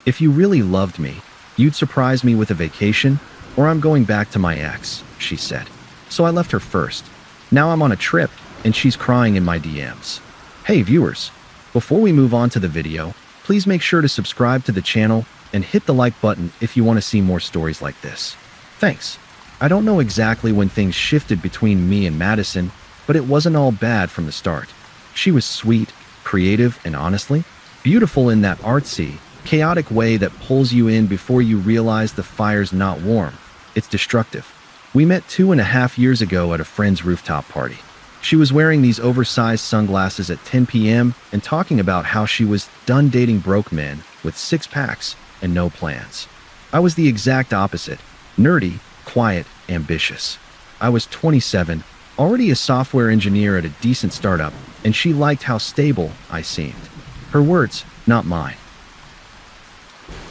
If you really loved me, you'd surprise me with a vacation, or I'm going back to my ex, she said. So I left her first. Now I'm on a trip, and she's crying in my DMs. Hey viewers, before we move on to the video, please make sure to subscribe to the channel and hit the like button if you want to see more stories like this. Thanks. I don't know exactly when things shifted between me and Madison, but it wasn't all bad from the start. She was sweet, creative, and honestly, beautiful in that artsy, chaotic way that pulls you in before you realize the fire's not warm. It's destructive. We met 2.5 years ago at a friend's rooftop party. She was wearing these oversized sunglasses at 10 p.m. and talking about how she was done dating broke men with 6-packs and no plans. I was the exact opposite, nerdy, quiet, ambitious. I was 27, already a software engineer at a decent startup, and she liked how stable I seemed. Her words, not mine.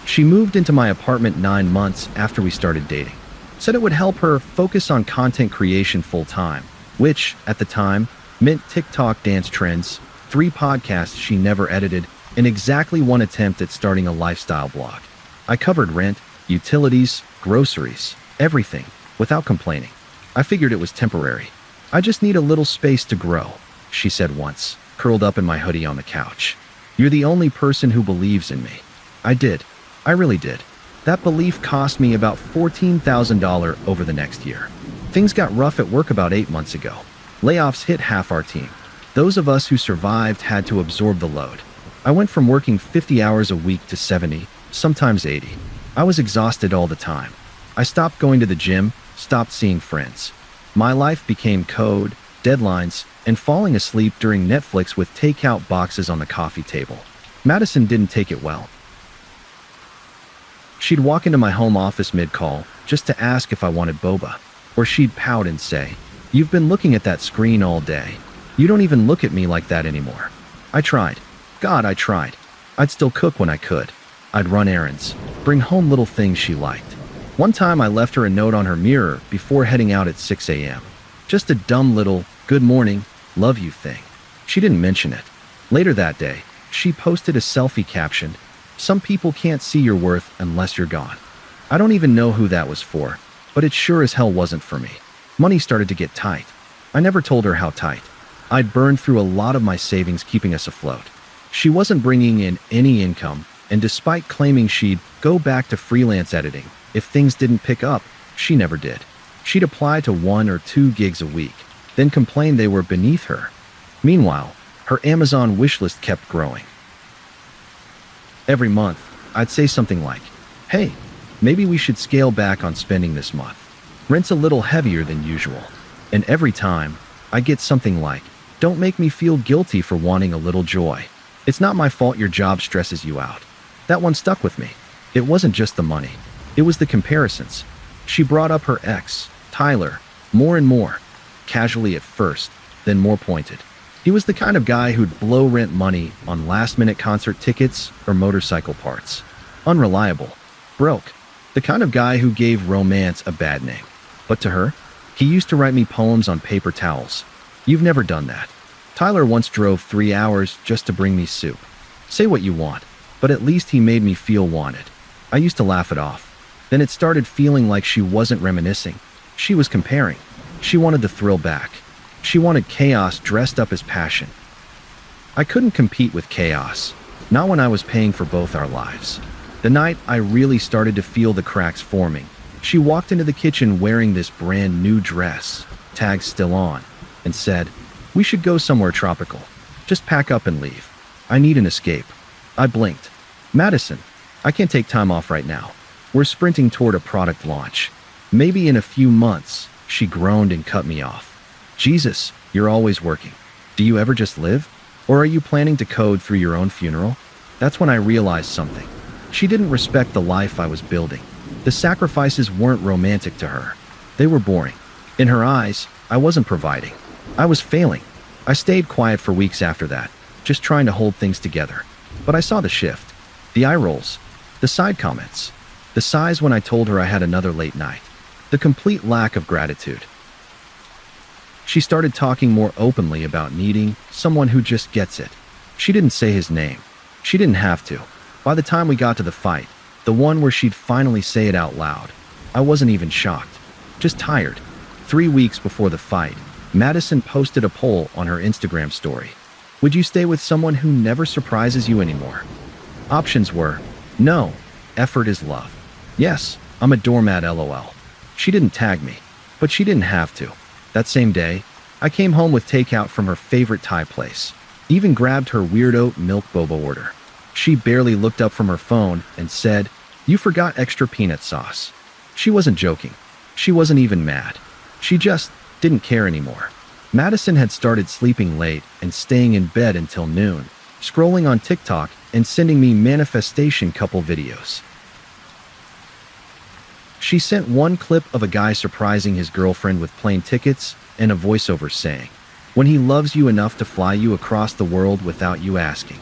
She moved into my apartment 9 months after we started dating. Said it would help her focus on content creation full-time, which, at the time, meant TikTok dance trends, 3 podcasts she never edited, and exactly 1 attempt at starting a lifestyle blog. I covered rent, utilities, groceries, everything, without complaining. I figured it was temporary. I just need a little space to grow, she said once, curled up in my hoodie on the couch. You're the only person who believes in me. I did. I really did. That belief cost me about $14,000 over the next year. Things got rough at work about 8 months ago. Layoffs hit half our team. Those of us who survived had to absorb the load. I went from working 50 hours a week to 70, sometimes 80. I was exhausted all the time. I stopped going to the gym, stopped seeing friends. My life became code, deadlines, and falling asleep during Netflix with takeout boxes on the coffee table. Madison didn't take it well. She'd walk into my home office mid-call just to ask if I wanted boba. Or she'd pout and say, "You've been looking at that screen all day. You don't even look at me like that anymore." I tried. God, I tried. I'd still cook when I could. I'd run errands, bring home little things she liked. One time I left her a note on her mirror before heading out at 6 a.m. Just a dumb little, "Good morning, love you" thing. She didn't mention it. Later that day, she posted a selfie captioned, "Some people can't see your worth unless you're gone." I don't even know who that was for, but it sure as hell wasn't for me. Money started to get tight. I never told her how tight. I'd burned through a lot of my savings keeping us afloat. She wasn't bringing in any income, and despite claiming she'd go back to freelance editing if things didn't pick up, she never did. She'd apply to 1 or 2 gigs a week, then complain they were beneath her. Meanwhile, her Amazon wishlist kept growing. Every month, I'd say something like, "Hey, maybe we should scale back on spending this month. Rent's a little heavier than usual." And every time, I get something like, "Don't make me feel guilty for wanting a little joy. It's not my fault your job stresses you out." That one stuck with me. It wasn't just the money. It was the comparisons. She brought up her ex, Tyler, more and more. Casually at first, then more pointed. He was the kind of guy who'd blow rent money on last-minute concert tickets or motorcycle parts. Unreliable. Broke. The kind of guy who gave romance a bad name. But to her, he used to write me poems on paper towels. You've never done that. Tyler once drove 3 hours just to bring me soup. Say what you want, but at least he made me feel wanted. I used to laugh it off. Then it started feeling like she wasn't reminiscing. She was comparing. She wanted the thrill back. She wanted chaos dressed up as passion. I couldn't compete with chaos, not when I was paying for both our lives. The night I really started to feel the cracks forming, she walked into the kitchen wearing this brand new dress, tags still on, and said, "We should go somewhere tropical. Just pack up and leave. I need an escape." I blinked. "Madison, I can't take time off right now. We're sprinting toward a product launch. Maybe in a few months," she groaned and cut me off. "Jesus, you're always working. Do you ever just live? Or are you planning to code through your own funeral?" That's when I realized something. She didn't respect the life I was building. The sacrifices weren't romantic to her. They were boring. In her eyes, I wasn't providing. I was failing. I stayed quiet for weeks after that, just trying to hold things together. But I saw the shift. The eye rolls. The side comments. The sighs when I told her I had another late night. The complete lack of gratitude. She started talking more openly about needing someone who just gets it. She didn't say his name. She didn't have to. By the time we got to the fight, the one where she'd finally say it out loud, I wasn't even shocked, just tired. 3 weeks before the fight, Madison posted a poll on her Instagram story. Would you stay with someone who never surprises you anymore? Options were, no, effort is love. Yes, I'm a doormat LOL. She didn't tag me, but she didn't have to. That same day, I came home with takeout from her favorite Thai place. Even grabbed her weirdo milk boba order. She barely looked up from her phone and said, "You forgot extra peanut sauce." She wasn't joking. She wasn't even mad. She just didn't care anymore. Madison had started sleeping late and staying in bed until noon, scrolling on TikTok and sending me manifestation couple videos. She sent one clip of a guy surprising his girlfriend with plane tickets and a voiceover saying, "When he loves you enough to fly you across the world without you asking."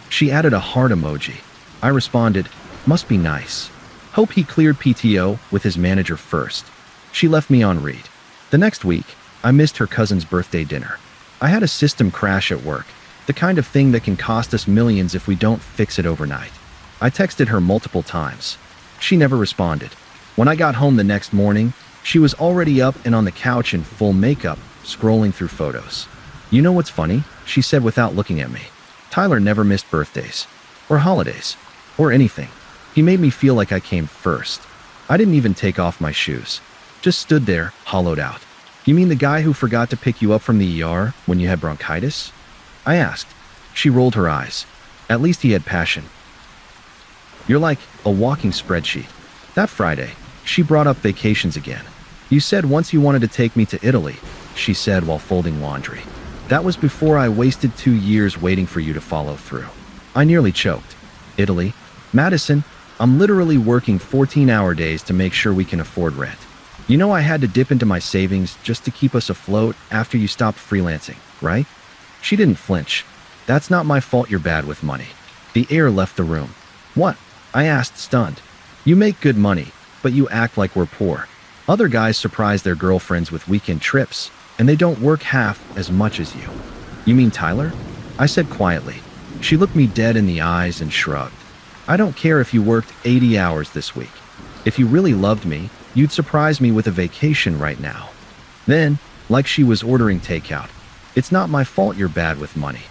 She added a heart emoji. I responded, "Must be nice. Hope he cleared PTO with his manager first." She left me on read. The next week, I missed her cousin's birthday dinner. I had a system crash at work, the kind of thing that can cost us millions if we don't fix it overnight. I texted her multiple times. She never responded. When I got home the next morning, she was already up and on the couch in full makeup, scrolling through photos. "You know what's funny?" she said without looking at me. "Tyler never missed birthdays, or holidays, or anything. He made me feel like I came first. I didn't even take off my shoes. Just stood there, hollowed out." "You mean the guy who forgot to pick you up from the ER when you had bronchitis?" I asked. She rolled her eyes. "At least he had passion." "You're like a walking spreadsheet." That Friday, she brought up vacations again. "You said once you wanted to take me to Italy," she said while folding laundry. "That was before I wasted 2 years waiting for you to follow through." I nearly choked. "Italy? Madison, I'm literally working 14-hour days to make sure we can afford rent. You know I had to dip into my savings just to keep us afloat after you stopped freelancing, right?" She didn't flinch. "That's not my fault you're bad with money." The air left the room. "What?" I asked, stunned. "You make good money, but you act like we're poor. Other guys surprise their girlfriends with weekend trips, and they don't work half as much as you." "You mean Tyler?" I said quietly. She looked me dead in the eyes and shrugged. "I don't care if you worked 80 hours this week. If you really loved me, you'd surprise me with a vacation right now." Then, like she was ordering takeout, "It's not my fault you're bad with money.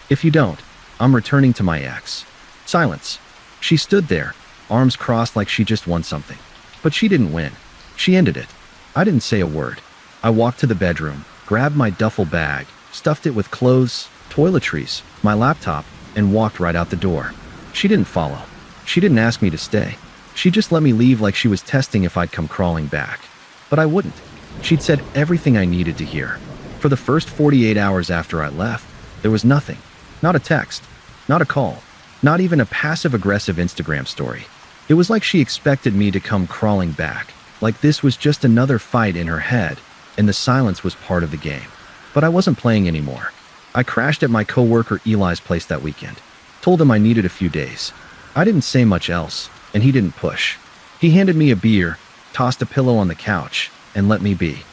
If you don't, I'm returning to my ex." Silence. She stood there, arms crossed like she just won something. But she didn't win. She ended it. I didn't say a word. I walked to the bedroom, grabbed my duffel bag, stuffed it with clothes, toiletries, my laptop, and walked right out the door. She didn't follow. She didn't ask me to stay. She just let me leave like she was testing if I'd come crawling back. But I wouldn't. She'd said everything I needed to hear. For the first 48 hours after I left, there was nothing. Not a text. Not a call. Not even a passive-aggressive Instagram story. It was like she expected me to come crawling back, like this was just another fight in her head, and the silence was part of the game. But I wasn't playing anymore. I crashed at my coworker Eli's place that weekend. Told him I needed a few days. I didn't say much else, and he didn't push. He handed me a beer, tossed a pillow on the couch, and let me be.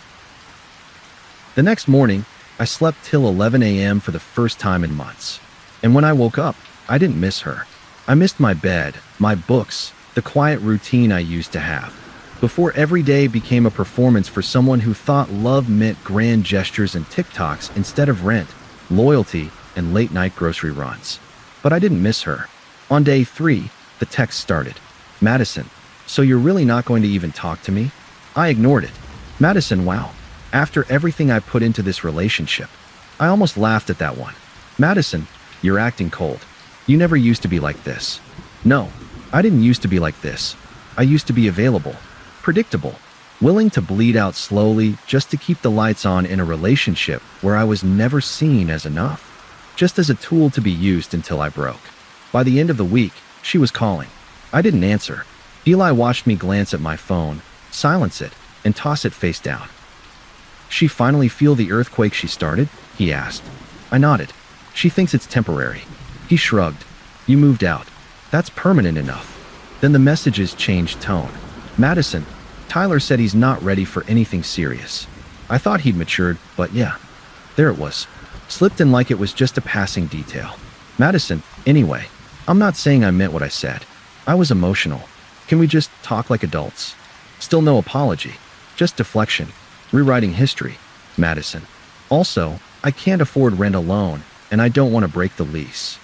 The next morning, I slept till 11 a.m. for the first time in months. And when I woke up, I didn't miss her. I missed my bed, my books, the quiet routine I used to have. Before every day became a performance for someone who thought love meant grand gestures and TikToks instead of rent, loyalty, and late-night grocery runs. But I didn't miss her. On day 3, the text started. "Madison, so you're really not going to even talk to me?" I ignored it. "Madison, wow. After everything I put into this relationship." I almost laughed at that one. "Madison, you're acting cold. You never used to be like this." No, I didn't used to be like this. I used to be available, predictable, willing to bleed out slowly just to keep the lights on in a relationship where I was never seen as enough, just as a tool to be used until I broke. By the end of the week, she was calling. I didn't answer. Qley watched me glance at my phone, silence it, and toss it face down. "She finally feel the earthquake she started?" he asked. I nodded. "She thinks it's temporary." He shrugged. "You moved out. That's permanent enough." Then the messages changed tone. "Madison, Tyler said he's not ready for anything serious." I thought he'd matured, but yeah. There it was. Slipped in like it was just a passing detail. "Madison, Anyway, I'm not saying I meant what I said. I was emotional. Can we just talk like adults? Still no apology. Just deflection. Rewriting history. Madison. Also, I can't afford rent alone, and I don't want to break the lease.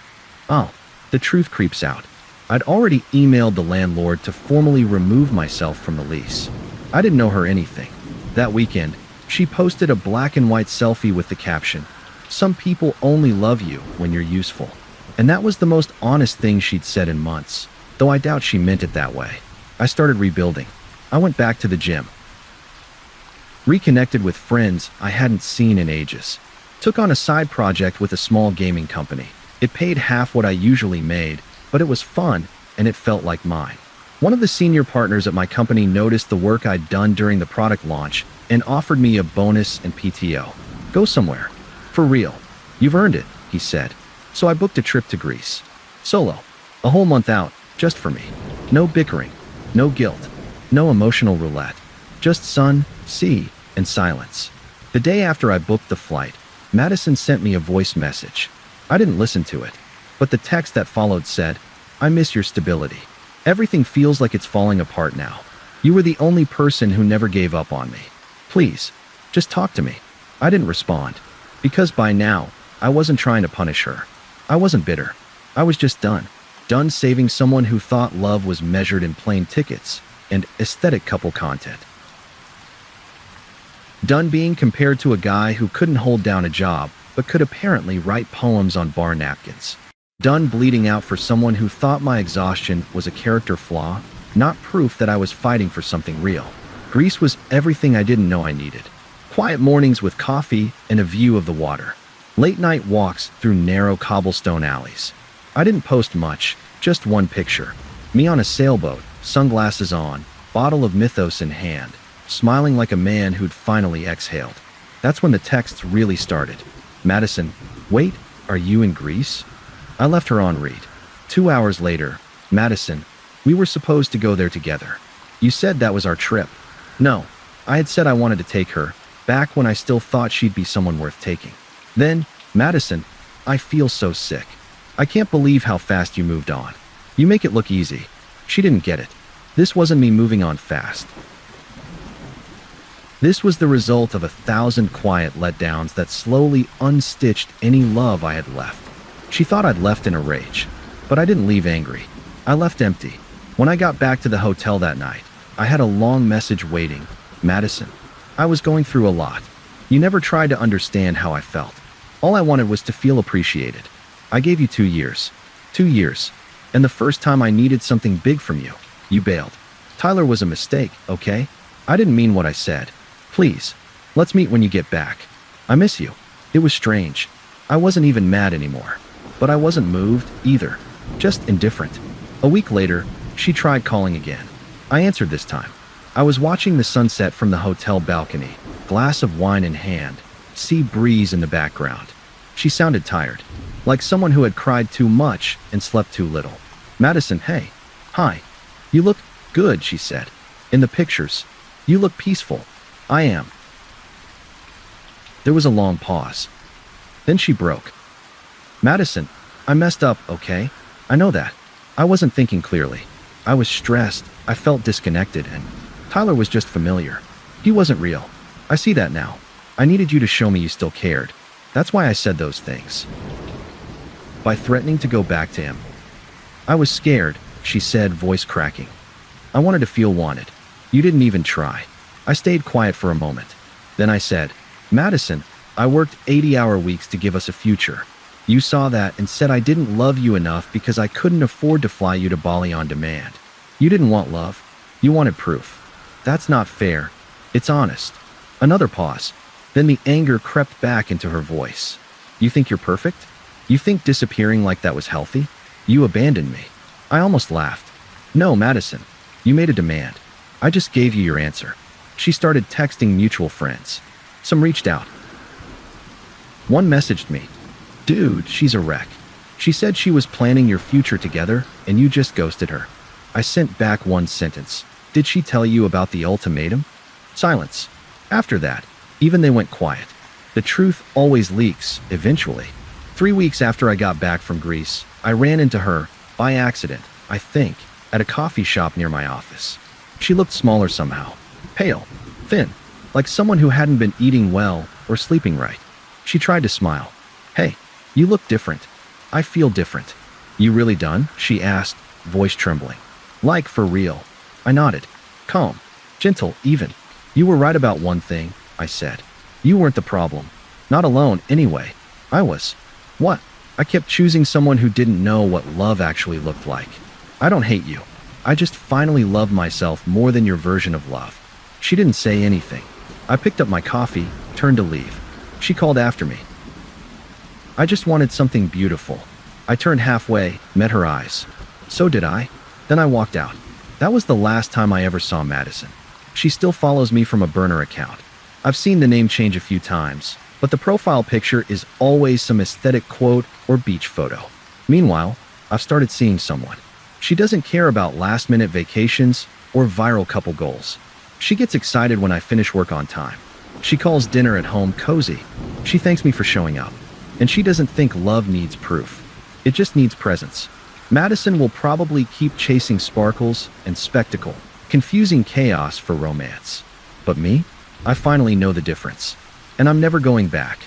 Oh, the truth creeps out. I'd already emailed the landlord to formally remove myself from the lease. I didn't know her anything. That weekend, she posted a black and white selfie with the caption, "Some people only love you when you're useful." And that was the most honest thing she'd said in months, though I doubt she meant it that way. I started rebuilding. I went back to the gym. Reconnected with friends I hadn't seen in ages. Took on a side project with a small gaming company. It paid half what I usually made, but it was fun and it felt like mine. One of the senior partners at my company noticed the work I'd done during the product launch and offered me a bonus and PTO. Go somewhere. For real. You've earned it, he said. So I booked a trip to Greece. Solo. A whole month out, just for me. No bickering. No guilt. No emotional roulette. Just sun, sea, and silence. The day after I booked the flight, Madison sent me a voice message. I didn't listen to it, but the text that followed said, "I miss your stability. Everything feels like it's falling apart now. You were the only person who never gave up on me. Please, just talk to me." I didn't respond, because by now, I wasn't trying to punish her. I wasn't bitter. I was just done. Done saving someone who thought love was measured in plane tickets and aesthetic couple content. Done being compared to a guy who couldn't hold down a job, but could apparently write poems on bar napkins. Done bleeding out for someone who thought my exhaustion was a character flaw, not proof that I was fighting for something real. Greece was everything I didn't know I needed. Quiet mornings with coffee and a view of the water. Late night walks through narrow cobblestone alleys. I didn't post much, just one picture. Me on a sailboat, sunglasses on, bottle of Mythos in hand, smiling like a man who'd finally exhaled. That's when the texts really started. Madison, wait, are you in Greece? I left her on read. 2 hours later, Madison, we were supposed to go there together. You said that was our trip. No, I had said I wanted to take her, back when I still thought she'd be someone worth taking. Then, Madison, I feel so sick. I can't believe how fast you moved on. You make it look easy. She didn't get it. This wasn't me moving on fast. This was the result of 1,000 quiet letdowns that slowly unstitched any love I had left. She thought I'd left in a rage, but I didn't leave angry. I left empty. When I got back to the hotel that night, I had a long message waiting. Madison, I was going through a lot. You never tried to understand how I felt. All I wanted was to feel appreciated. I gave you 2 years. 2 years. And the first time I needed something big from you, you bailed. Tyler was a mistake, okay? I didn't mean what I said. Please, let's meet when you get back. I miss you. It was strange. I wasn't even mad anymore. But I wasn't moved, either. Just indifferent. A week later, she tried calling again. I answered this time. I was watching the sunset from the hotel balcony, glass of wine in hand, sea breeze in the background. She sounded tired, like someone who had cried too much and slept too little. Madison, hey. Hi. You look good, she said. In the pictures. You look peaceful. I am. There was a long pause. Then she broke. Madison, I messed up, okay? I know that. I wasn't thinking clearly. I was stressed. I felt disconnected, and Tyler was just familiar. He wasn't real. I see that now. I needed you to show me you still cared. That's why I said those things. By threatening to go back to him. I was scared, she said, voice cracking. I wanted to feel wanted. You didn't even try. I stayed quiet for a moment. Then I said, Madison, I worked 80-hour weeks to give us a future. You saw that and said I didn't love you enough because I couldn't afford to fly you to Bali on demand. You didn't want love. You wanted proof. That's not fair. It's honest. Another pause. Then the anger crept back into her voice. You think you're perfect? You think disappearing like that was healthy? You abandoned me. I almost laughed. No, Madison. You made a demand. I just gave you your answer. She started texting mutual friends. Some reached out. One messaged me. Dude, she's a wreck. She said she was planning your future together, and you just ghosted her. I sent back one sentence. Did she tell you about the ultimatum? Silence. After that, even they went quiet. The truth always leaks, eventually. 3 weeks after I got back from Greece, I ran into her, by accident, I think, at a coffee shop near my office. She looked smaller somehow. Pale, thin, like someone who hadn't been eating well or sleeping right. She tried to smile. "Hey, you look different. I feel different." "You really done?" she asked, voice trembling. "Like, for real." I nodded. "Calm, gentle, even." "You were right about one thing," I said. "You weren't the problem. Not alone, anyway. I was." "What?" "I kept choosing someone who didn't know what love actually looked like." "I don't hate you. I just finally love myself more than your version of love." She didn't say anything. I picked up my coffee, turned to leave. She called after me. "I just wanted something beautiful." I turned halfway, met her eyes. So did I. Then I walked out. That was the last time I ever saw Madison. She still follows me from a burner account. I've seen the name change a few times, but the profile picture is always some aesthetic quote or beach photo. Meanwhile, I've started seeing someone. She doesn't care about last-minute vacations or viral couple goals. She gets excited when I finish work on time. She calls dinner at home cozy. She thanks me for showing up. And she doesn't think love needs proof. It just needs presence. Madison will probably keep chasing sparkles and spectacle, confusing chaos for romance. But me? I finally know the difference. And I'm never going back.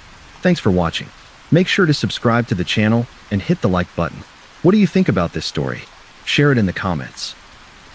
Thanks for watching. Make sure to subscribe to the channel and hit the like button. What do you think about this story? Share it in the comments.